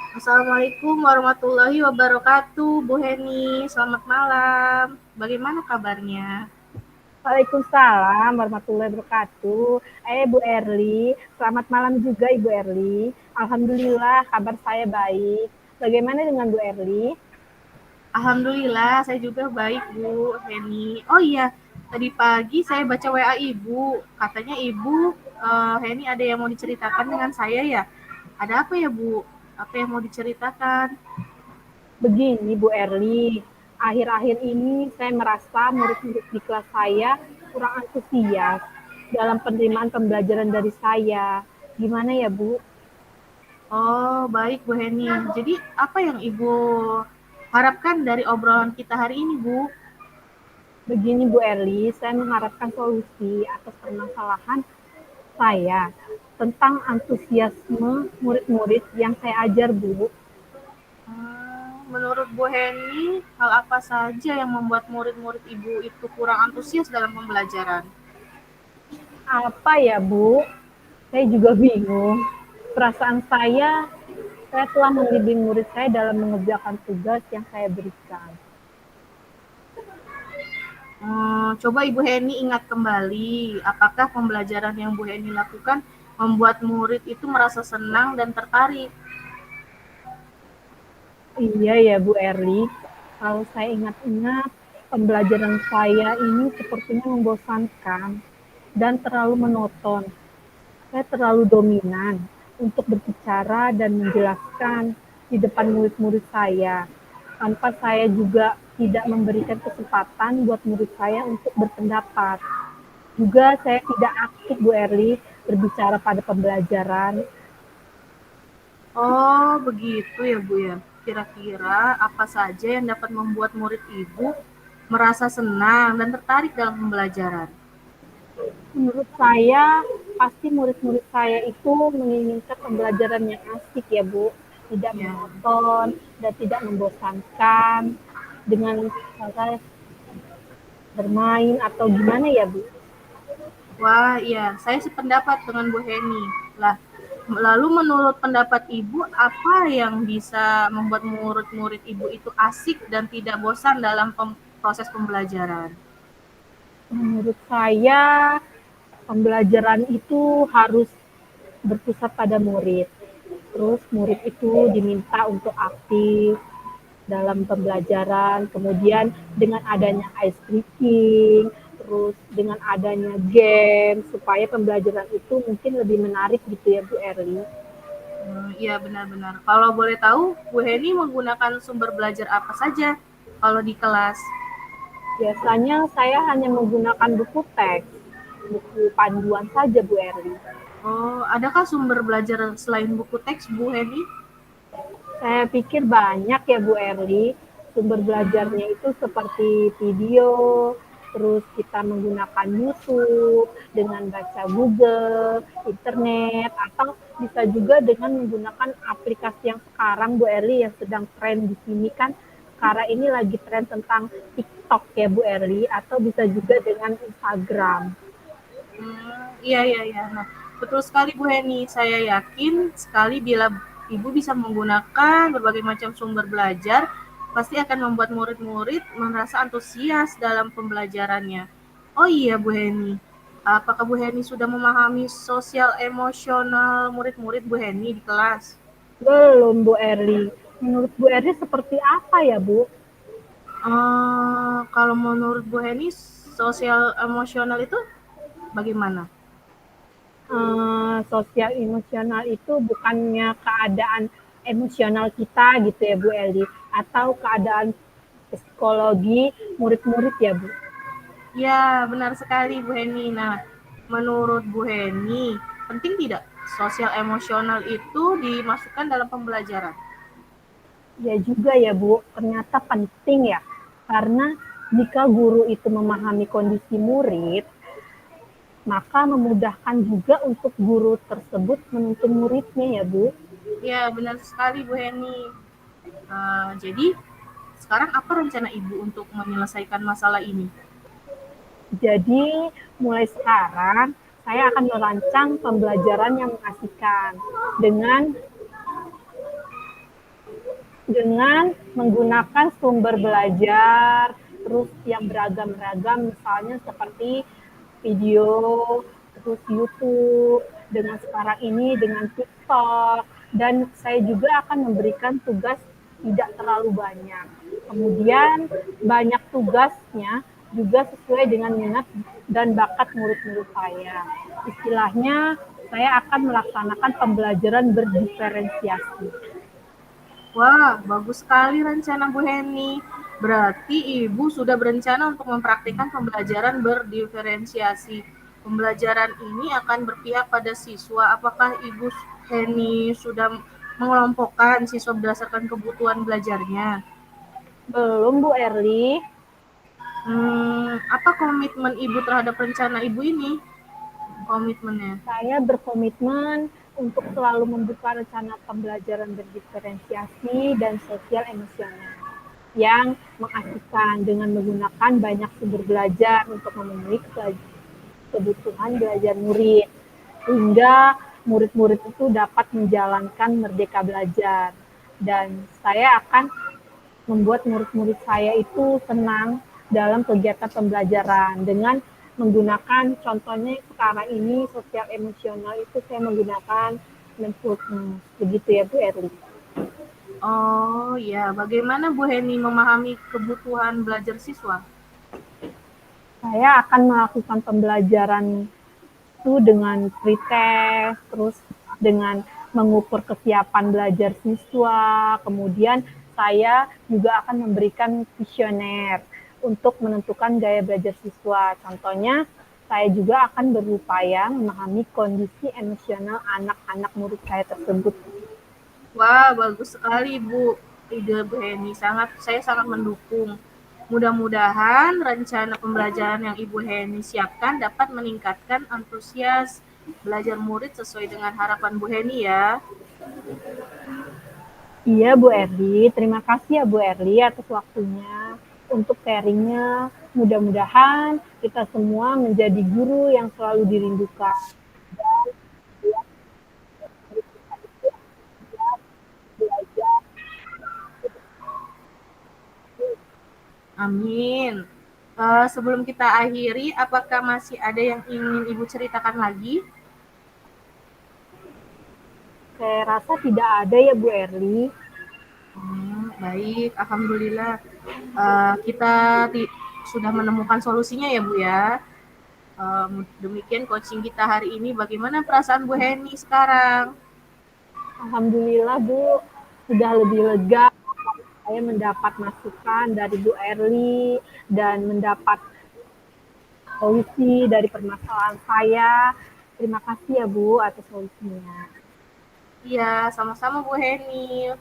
Assalamualaikum warahmatullahi wabarakatuh, Bu Heni. Selamat malam. Bagaimana kabarnya? Waalaikumsalam warahmatullahi wabarakatuh. Bu Erli, selamat malam juga Ibu Erli. Alhamdulillah kabar saya baik. Bagaimana dengan Bu Erli? Alhamdulillah, saya juga baik, Bu Heni. Oh iya, tadi pagi saya baca WA Ibu. Katanya Ibu, Heni ada yang mau diceritakan dengan saya ya? Ada apa ya, Bu? Apa yang mau diceritakan? Begini Bu Erli, akhir-akhir ini saya merasa murid-murid di kelas saya kurang antusias dalam penerimaan pembelajaran dari saya. Gimana ya Bu? Oh, baik, Bu Heni. Jadi, apa yang Ibu harapkan dari obrolan kita hari ini, Bu? Begini Bu Erli, saya mengharapkan solusi atas permasalahan saya tentang antusiasme murid-murid yang saya ajar, Bu. Menurut Bu Heni, hal apa saja yang membuat murid-murid Ibu itu kurang antusias dalam pembelajaran? Apa ya, Bu? Saya juga bingung. Perasaan saya telah membimbing murid saya dalam mengerjakan tugas yang saya berikan. Coba Ibu Heni ingat kembali, apakah pembelajaran yang Bu Heni lakukan membuat murid itu merasa senang dan tertarik? Iya ya, Bu Erli. Kalau saya ingat-ingat, pembelajaran saya ini sepertinya membosankan dan terlalu monoton. Saya terlalu dominan untuk berbicara dan menjelaskan di depan murid-murid saya, tanpa saya juga tidak memberikan kesempatan buat murid saya untuk berpendapat. Juga saya tidak aktif, Bu Erli, berbicara pada pembelajaran. Oh, begitu ya Bu ya. Kira-kira apa saja yang dapat membuat murid Ibu merasa senang dan tertarik dalam pembelajaran? Menurut saya, pasti murid-murid saya itu menginginkan pembelajaran yang asik ya, Bu. Tidak Ya. monoton dan tidak membosankan dengan cara bermain atau gimana ya, Bu. Wah, iya, saya sependapat dengan Bu Heni. Lah, lalu menurut pendapat Ibu, apa yang bisa membuat murid-murid Ibu itu asik dan tidak bosan dalam proses pembelajaran? Menurut saya, pembelajaran itu harus berpusat pada murid. Terus murid itu diminta untuk aktif dalam pembelajaran, kemudian dengan adanya ice breaking, terus dengan adanya game, supaya pembelajaran itu mungkin lebih menarik gitu ya Bu Erli. Iya, benar-benar. Kalau boleh tahu, Bu Heni menggunakan sumber belajar apa saja kalau di kelas? Biasanya saya hanya menggunakan buku teks, buku panduan saja Bu Erli. Oh, adakah sumber belajar selain buku teks, Bu Heni? Saya pikir banyak ya Bu Erli, sumber Hmm, belajarnya itu seperti video, terus kita menggunakan YouTube, dengan baca Google, internet, atau bisa juga dengan menggunakan aplikasi yang sekarang Bu Erli yang sedang tren di sini kan, sekarang ini lagi tren tentang TikTok ya Bu Erli, atau bisa juga dengan Instagram. iya, iya, iya. Nah, betul sekali Bu Heni. Saya yakin sekali bila Ibu bisa menggunakan berbagai macam sumber belajar, pasti akan membuat murid-murid merasa antusias dalam pembelajarannya. Oh iya Bu Heni, apakah Bu Heni sudah memahami sosial emosional murid-murid Bu Heni di kelas? Belum Bu Erli. Menurut Bu Erli seperti apa ya Bu? Kalau menurut Bu Heni, sosial emosional itu bagaimana? Sosial emosional itu bukannya keadaan emosional kita gitu ya Bu Eli, atau keadaan psikologi murid-murid ya Bu. Ya, benar sekali Bu Heni. Nah, menurut Bu Heni, penting tidak sosial emosional itu dimasukkan dalam pembelajaran? Ya juga ya Bu, ternyata penting ya, karena jika guru itu memahami kondisi murid, maka memudahkan juga untuk guru tersebut menuntun muridnya ya Bu. Ya, benar sekali Bu Heni. Jadi, sekarang apa rencana Ibu untuk menyelesaikan masalah ini? Jadi mulai sekarang saya akan merancang pembelajaran yang mengasihkan dengan dengan menggunakan sumber belajar terus yang beragam-ragam, misalnya seperti video, terus YouTube, dengan sekarang ini dengan TikTok, dan saya juga akan memberikan tugas tidak terlalu banyak. Kemudian banyak tugasnya juga sesuai dengan minat dan bakat murid-murid saya. Istilahnya saya akan melaksanakan pembelajaran berdiferensiasi. Wah, bagus sekali rencana Bu Heni. Berarti Ibu sudah berencana untuk mempraktikkan pembelajaran berdiferensiasi. Pembelajaran ini akan berpihak pada siswa. Apakah Ibu Heni sudah mengelompokkan siswa berdasarkan kebutuhan belajarnya? Belum Bu Erli, Apa komitmen Ibu terhadap rencana Ibu ini? Komitmennya. saya berkomitmen untuk selalu membuka rencana pembelajaran berdiferensiasi dan sosial emosional yang mengasihkan dengan menggunakan banyak sumber belajar untuk memenuhi kebutuhan belajar murid, sehingga murid-murid itu dapat menjalankan merdeka belajar. Dan saya akan membuat murid-murid saya itu senang dalam kegiatan pembelajaran dengan menggunakan, contohnya sekarang ini sosial emosional itu saya menggunakan mindfulness, begitu ya Bu Erli. Oh ya, bagaimana Bu Heni memahami kebutuhan belajar siswa? Saya akan melakukan pembelajaran itu dengan pretest, terus dengan mengukur kesiapan belajar siswa, kemudian saya juga akan memberikan kuesioner untuk menentukan gaya belajar siswa. Contohnya, saya juga akan berupaya memahami kondisi emosional anak-anak murid saya tersebut. Wah, bagus sekali Bu. Ide Bu Heni saya sangat mendukung. Mudah-mudahan rencana pembelajaran yang Ibu Heni siapkan dapat meningkatkan antusias belajar murid sesuai dengan harapan Bu Heni ya. Iya Bu Erli, terima kasih ya Bu Erli atas waktunya untuk sharingnya. Mudah-mudahan kita semua menjadi guru yang selalu dirindukan. Amin. Sebelum kita akhiri, apakah masih ada yang ingin Ibu ceritakan lagi? Saya rasa tidak ada ya Bu Erli. Baik, alhamdulillah. Kita sudah menemukan solusinya ya Bu ya. Demikian coaching kita hari ini. Bagaimana perasaan Bu Heni sekarang? Alhamdulillah Bu, sudah lebih lega. Saya mendapat masukan dari Bu Erli dan mendapat solusi dari permasalahan saya. Terima kasih ya Bu atas solusinya. Iya, sama-sama Bu Heni.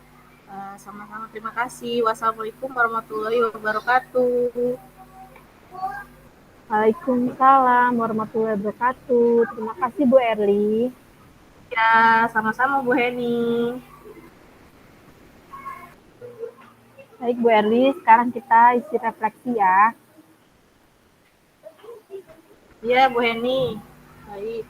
Sama-sama terima kasih. Wassalamualaikum warahmatullahi wabarakatuh. Waalaikumsalam warahmatullahi wabarakatuh. Terima kasih Bu Erli. Ya, sama-sama Bu Heni. Baik Bu Erli, sekarang kita isi refleksi ya. Iya Bu Heni. Baik.